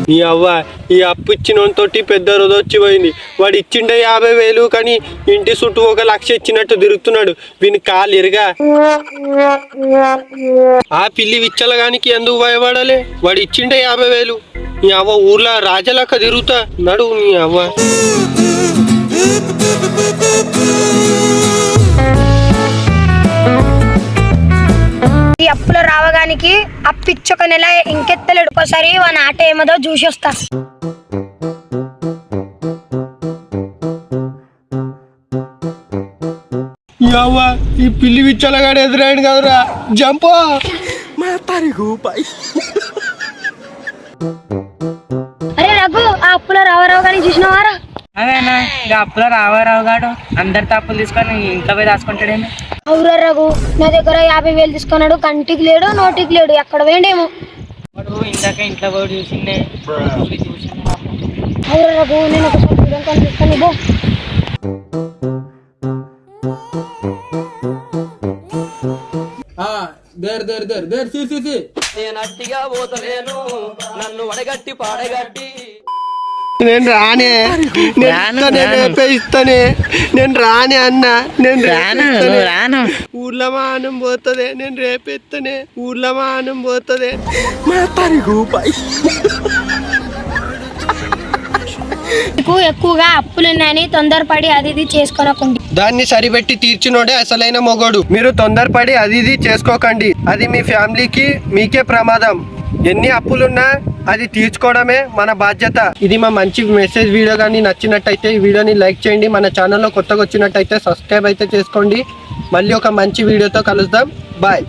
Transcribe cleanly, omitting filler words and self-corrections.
నీ అవ్వ ఈ అప్పు ఇచ్చినతోటి పెద్ద రోజొచ్చి పోయింది. వాడు ఇచ్చిండే 50,000 కానీ ఇంటి చుట్టూ 1,00,000 ఇచ్చినట్టు తిరుగుతున్నాడు. వీని కాలు ఇరగా. ఆ పిల్లి విచ్చలగానికి ఎందుకు భయపడాలి? వాడు ఇచ్చిండే 50,000. నీ అవ్వ ఊర్లో రాజలక్క తిరుగుతా నడు. నీ అవ్వ ఈ అప్పుల రావగానికి అప్పిచ్చొక నెల ఇంకెత్తలేడు. ఒకసారి వాని ఆట ఏమదో చూసి వస్తా. ఈ పిల్లి విచ్చలగాడు ఎదురాడు కదరా, జంపో. అరే రఘు, ఆ అప్పుల రావరావు గాని చూసినవారా? అదేనా ఇక అప్పులో రావారావు గాడు అందరితో అప్పులు తీసుకొని ఇంట్లో పోయి దాచుకుంటాడేమో. అవురా రఘు, నా దగ్గర 50,000 తీసుకున్నాడు. కంటికి లేడు, నోటికి లేడు, ఎక్కడ వేండేమో. వాడు ఇందాక ఇంట్లో పోయి చూసిండే. అవురా రఘు, నేను ఒకసారి కనిపిస్తాను. బో నేనట్టిగా పోతలేను, నన్ను వడగట్టి పాడగట్టి. నేను రానే, ఇస్తానే. నేను రానే అన్నా, నేను రాను. ఊర్లో మానం పోతుంది. నేను రేపిస్తానే, ఊర్లో మానం పోతుంది. ఎక్కువగా అప్పులున్నాయని తొందరపడి అది ఇది చేసుకోనకండి. దాన్ని సరిపెట్టి తీర్చినోడే అసలైన మొగోడు. మీరు తొందరపడి అది ఇది చేసుకోకండి. అది మీ ఫ్యామిలీకి మీకే ప్రమాదం. ఎన్ని అప్పులున్నా అది తీర్చుకోవడమే మన బాధ్యత. ఇది మా మంచి మెసేజ్ వీడియో కానీ నచ్చినట్టయితే ఈ వీడియోని లైక్ చేయండి. మన ఛానల్లో కొత్తగా వచ్చినట్టయితే సబ్స్క్రైబ్ అయితే చేసుకోండి. మళ్ళీ ఒక మంచి వీడియోతో కలుద్దాం. బాయ్.